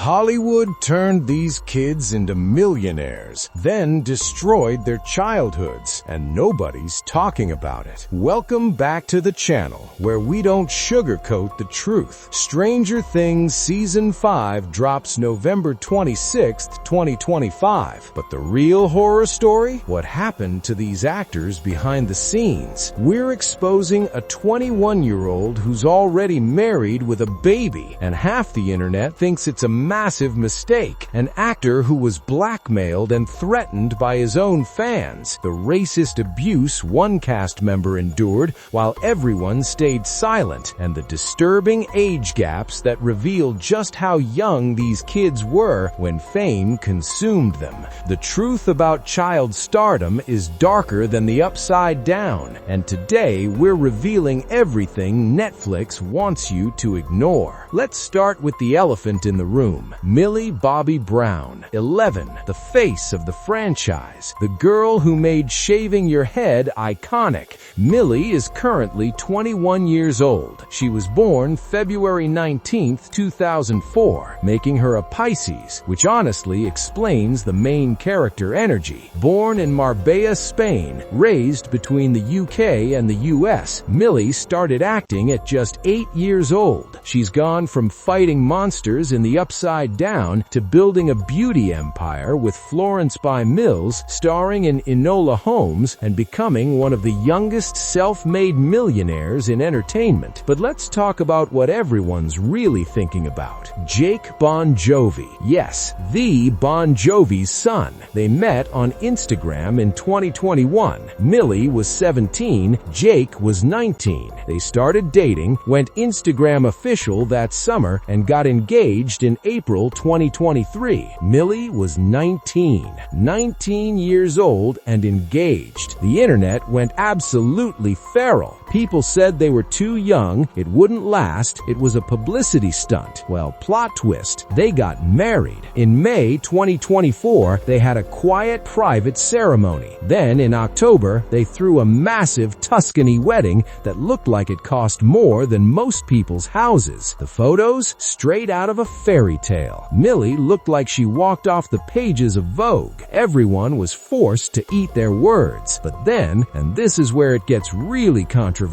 Hollywood turned these kids into millionaires, then destroyed their childhoods, and nobody's talking about it. Welcome back to the channel, where we don't sugarcoat the truth. Stranger Things Season 5 drops November 26th, 2025. But the real horror story? What happened to these actors behind the scenes? We're exposing a 21-year-old who's already married with a baby, and half the internet thinks it's a massive mistake. An actor who was blackmailed and threatened by his own fans. The racist abuse one cast member endured while everyone stayed silent, and the disturbing age gaps that reveal just how young these kids were when fame consumed them. The truth about child stardom is darker than the upside down, and today we're revealing everything Netflix wants you to ignore. Let's start with the elephant in the room. Millie Bobby Brown, 11, the face of the franchise, the girl who made shaving your head iconic. Millie is currently 21 years old. She was born February 19, 2004, making her a Pisces, which honestly explains the main character energy. Born in Marbella, Spain, raised between the UK and the US, Millie started acting at just 8 years old. She's gone from fighting monsters in the upside down to building a beauty empire with Florence by Mills, starring in Enola Holmes, and becoming one of the youngest self-made millionaires in entertainment. But let's talk about what everyone's really thinking about. Jake Bon Jovi. Yes, the Bon Jovi's son. They met on Instagram in 2021. Millie was 17, Jake was 19. They started dating, went Instagram official that summer, and got engaged in April 2023. Millie was 19 years old and engaged. The internet went absolutely feral. People said they were too young, it wouldn't last, it was a publicity stunt. Well, plot twist, they got married. In May 2024, they had a quiet private ceremony. Then in October, they threw a massive Tuscany wedding that looked like it cost more than most people's houses. The photos? Straight out of a fairy tale. Millie looked like she walked off the pages of Vogue. Everyone was forced to eat their words. But then, and this is where it gets really controversial,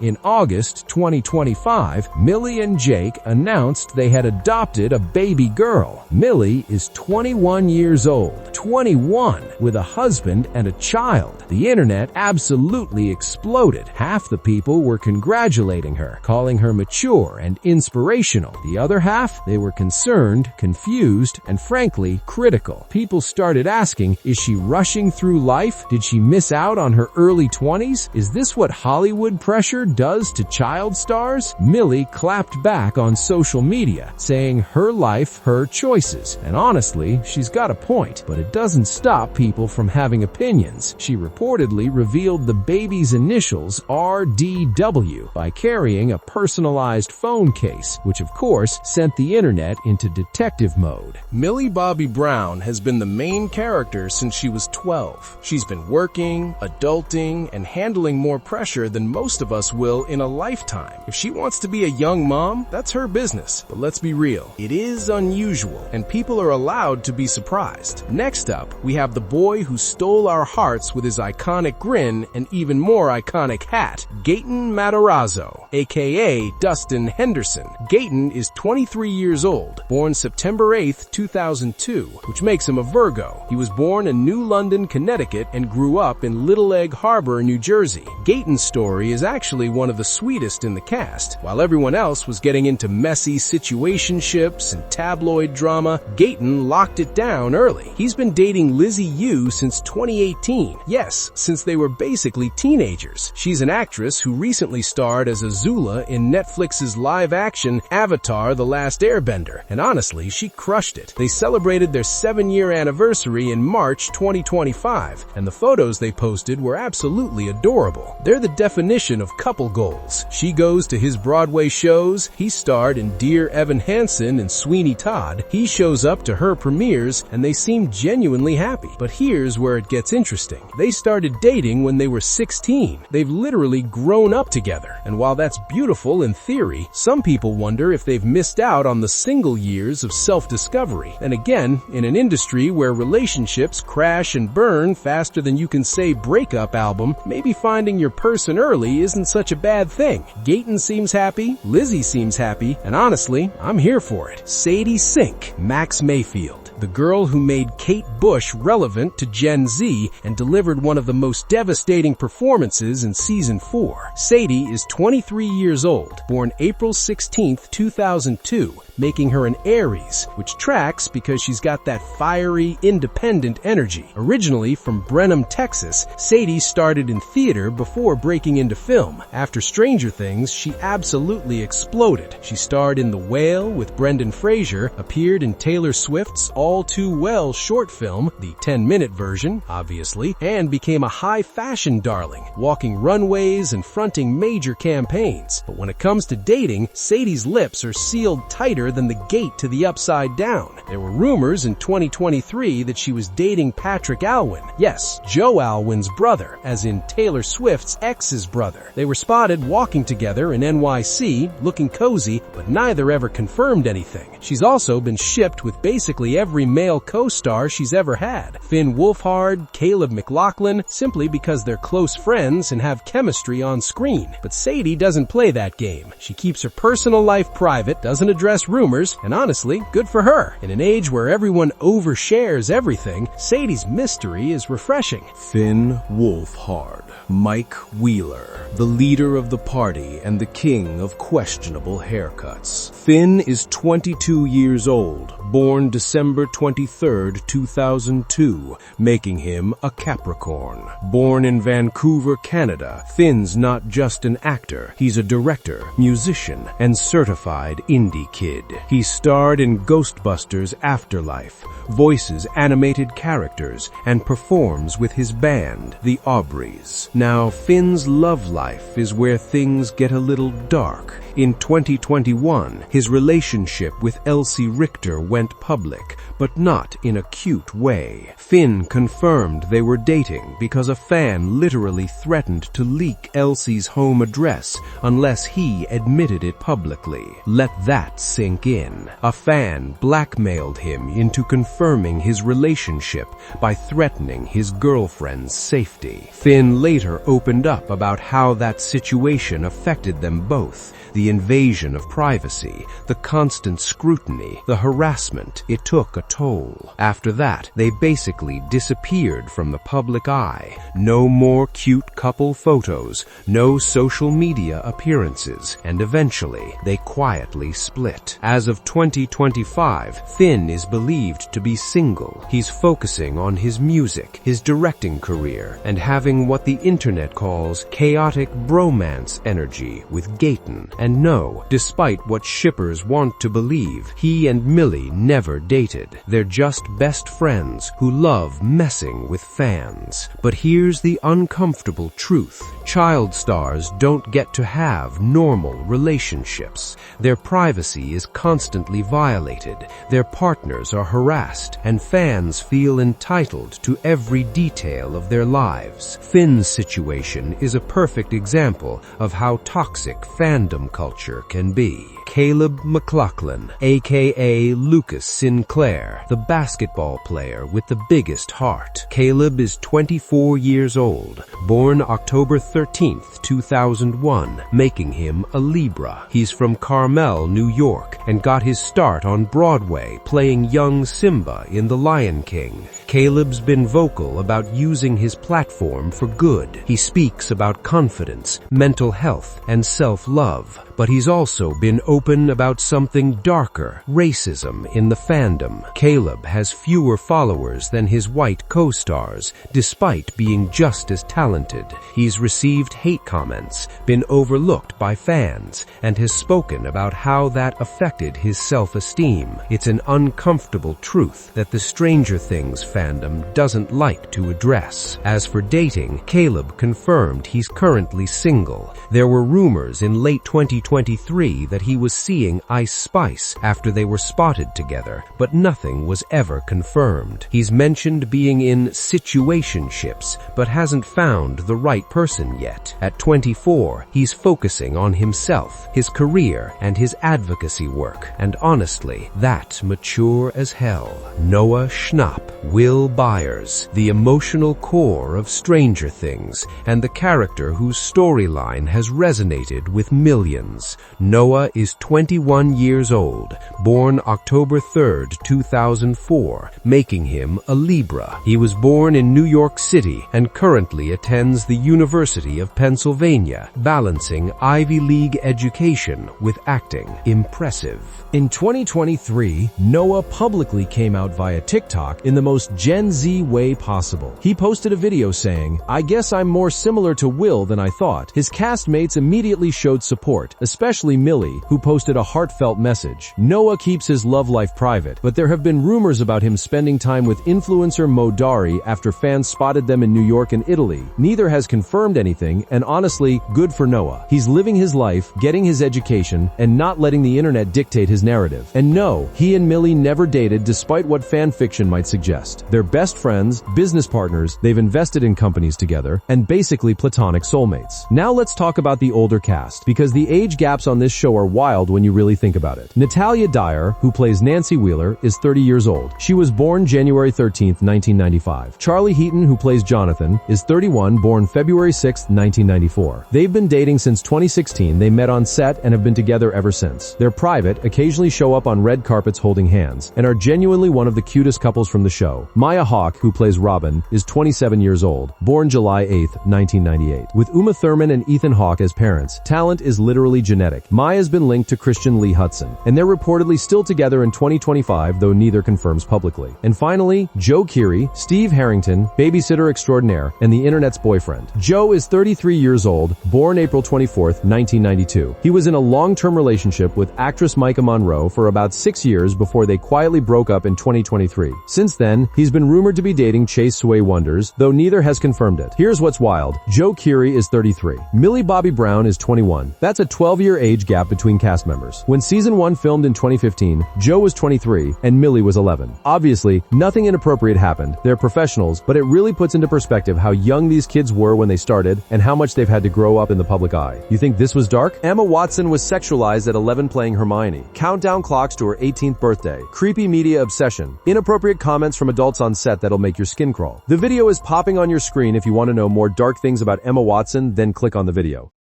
in August 2025, Millie and Jake announced they had adopted a baby girl. Millie is 21 years old. 21, with a husband and a child. The internet absolutely exploded. Half the people were congratulating her, calling her mature and inspirational. The other half, they were concerned, confused, and frankly, critical. People started asking, is she rushing through life? Did she miss out on her early 20s? Is this what Hollywood pressure does to child stars? Millie clapped back on social media, saying her life, her choices. And honestly, she's got a point, but it doesn't stop people from having opinions. She reportedly revealed the baby's initials, RDW, by carrying a personalized phone case, which of course sent the internet into detective mode. Millie Bobby Brown has been the main character since she was 12. She's been working, adulting, and handling more pressure than most of us will in a lifetime. If she wants to be a young mom, that's her business. But let's be real, it is unusual, and people are allowed to be surprised. Next up, we have the boy who stole our hearts with his iconic grin and even more iconic hat, Gaten Matarazzo, aka Dustin Henderson. Gaten is 23 years old, born September 8, 2002, which makes him a Virgo. He was born in New London, Connecticut, and grew up in Little Egg Harbor, New Jersey. Gaten's story is actually one of the sweetest in the cast. While everyone else was getting into messy situationships and tabloid drama, Gaten locked it down early. He's been dating Lizzie Yu since 2018. Yes, since they were basically teenagers. She's an actress who recently starred as Azula in Netflix's live-action Avatar: The Last Airbender, and honestly, she crushed it. They celebrated their 7-year anniversary in March 2025, and the photos they posted were absolutely adorable. They're the definition of couple goals. She goes to his Broadway shows, he starred in Dear Evan Hansen and Sweeney Todd, he shows up to her premieres, and they seem genuine genuinely happy. But here's where it gets interesting. They started dating when they were 16. They've literally grown up together. And while that's beautiful in theory, some people wonder if they've missed out on the single years of self-discovery. And again, in an industry where relationships crash and burn faster than you can say breakup album, maybe finding your person early isn't such a bad thing. Gaten seems happy, Lizzie seems happy, and honestly, I'm here for it. Sadie Sink, Max Mayfield, the girl who made Kate Bush relevant to Gen Z and delivered one of the most devastating performances in Season 4. Sadie is 23 years old, born April 16, 2002, making her an Aries, which tracks because she's got that fiery, independent energy. Originally from Brenham, Texas, Sadie started in theater before breaking into film. After Stranger Things, she absolutely exploded. She starred in The Whale with Brendan Fraser, appeared in Taylor Swift's All Too Well short film, the 10-minute version, obviously, and became a high fashion darling, walking runways and fronting major campaigns. But when it comes to dating, Sadie's lips are sealed tighter than the gate to the Upside Down. There were rumors in 2023 that she was dating Patrick Alwyn. Yes, Joe Alwyn's brother, as in Taylor Swift's ex's brother. They were spotted walking together in NYC, looking cozy, but neither ever confirmed anything. She's also been shipped with basically every male co-star she's ever had. Finn Wolfhard, Caleb McLaughlin, simply because they're close friends and have chemistry on screen. But Sadie doesn't play that game. She keeps her personal life private, doesn't address rumors, and honestly, good for her. In an age where everyone overshares everything, Sadie's mystery is refreshing. Finn Wolfhard, Mike Wheeler, the leader of the party and the king of questionable haircuts. Finn is 22 years old, born December 23, 2002, making him a Capricorn. Born in Vancouver, Canada, Finn's not just an actor, he's a director, musician, and certified indie kid. He starred in Ghostbusters Afterlife, voices animated characters, and performs with his band, the Aubreys. Now, Finn's love life is where things get a little dark. In 2021, his relationship with Elsie Richter went public, but not in a cute way. Finn confirmed they were dating because a fan literally threatened to leak Elsie's home address unless he admitted it publicly. Let that sink in. A fan blackmailed him into confirming his relationship by threatening his girlfriend's safety. Finn later opened up about how that situation affected them both. The invasion of privacy, the constant scrutiny, the harassment, it took a toll. After that, they basically disappeared from the public eye. No more cute couple photos, no social media appearances, and eventually, they quietly split. As of 2025, Finn is believed to be single. He's focusing on his music, his directing career, and having what the internet calls chaotic bromance energy with Gaten. And no, despite what shippers want to believe, he and Millie never dated. They're just best friends who love messing with fans. But here's the uncomfortable truth. Child stars don't get to have normal relationships. Their privacy is constantly violated. Their partners are harassed, and fans feel entitled to every detail of their lives. Finn's situation is a perfect example of how toxic fandom culture can be. Caleb McLaughlin, aka Lucas Sinclair, the basketball player with the biggest heart. Caleb is 24 years old, born October 13, 2001, making him a Libra. He's from Carmel, New York, and got his start on Broadway playing young Simba in The Lion King. Caleb's been vocal about using his platform for good. He speaks about confidence, mental health, and self-love. But he's also been open about something darker, racism in the fandom. Caleb has fewer followers than his white co-stars, despite being just as talented. He's received hate comments, been overlooked by fans, and has spoken about how that affected his self-esteem. It's an uncomfortable truth that the Stranger Things fandom doesn't like to address. As for dating, Caleb confirmed he's currently single. There were rumors in late 2020 23 that he was seeing Ice Spice after they were spotted together, but nothing was ever confirmed. He's mentioned being in situationships, but hasn't found the right person yet. At 24, he's focusing on himself, his career, and his advocacy work, and honestly, that's mature as hell. Noah Schnapp, Will Byers, the emotional core of Stranger Things, and the character whose storyline has resonated with millions. Noah is 21 years old, born October 3rd, 2004, making him a Libra. He was born in New York City and currently attends the University of Pennsylvania, balancing Ivy League education with acting. Impressive. In 2023, Noah publicly came out via TikTok in the most Gen Z way possible. He posted a video saying, "I guess I'm more similar to Will than I thought." His castmates immediately showed support, especially Millie, who posted a heartfelt message. Noah keeps his love life private, but there have been rumors about him spending time with influencer Mo Dari after fans spotted them in New York and Italy. Neither has confirmed anything, and honestly, good for Noah. He's living his life, getting his education, and not letting the internet dictate his narrative. And no, he and Millie never dated despite what fan fiction might suggest. They're best friends, business partners, they've invested in companies together, and basically platonic soulmates. Now let's talk about the older cast, because the age gaps on this show are wild when you really think about it. Natalia Dyer, who plays Nancy Wheeler, is 30 years old. She was born January 13th, 1995. Charlie Heaton, who plays Jonathan, is 31, born February 6th, 1994. They've been dating since 2016. They met on set and have been together ever since. They're private, occasionally show up on red carpets holding hands, and are genuinely one of the cutest couples from the show. Maya Hawke, who plays Robin, is 27 years old, born July 8th, 1998. With Uma Thurman and Ethan Hawke as parents, talent is literally genetic. Maya's been linked to Christian Lee Hudson, and they're reportedly still together in 2025, though neither confirms publicly. And finally, Joe Keery, Steve Harrington, babysitter extraordinaire, and the internet's boyfriend. Joe is 33 years old, born April 24th, 1992. He was in a long-term relationship with actress Micah Monroe for about 6 years before they quietly broke up in 2023. Since then, he's been rumored to be dating Chase Sway Wonders, though neither has confirmed it. Here's what's wild. Joe Keery is 33. Millie Bobby Brown is 21. That's a 12-year age gap between cast members. When season 1 filmed in 2015, Joe was 23 and Millie was 11. Obviously, nothing inappropriate happened. They're professionals, but it really puts into perspective how young these kids were when they started and how much they've had to grow up in the public eye. You think this was dark? Emma Watson was sexualized at 11 playing Hermione. Countdown clocks to her 18th birthday. Creepy media obsession. Inappropriate comments from adults on set that'll make your skin crawl. The video is popping on your screen. If you want to know more dark things about Emma Watson, then click on the video.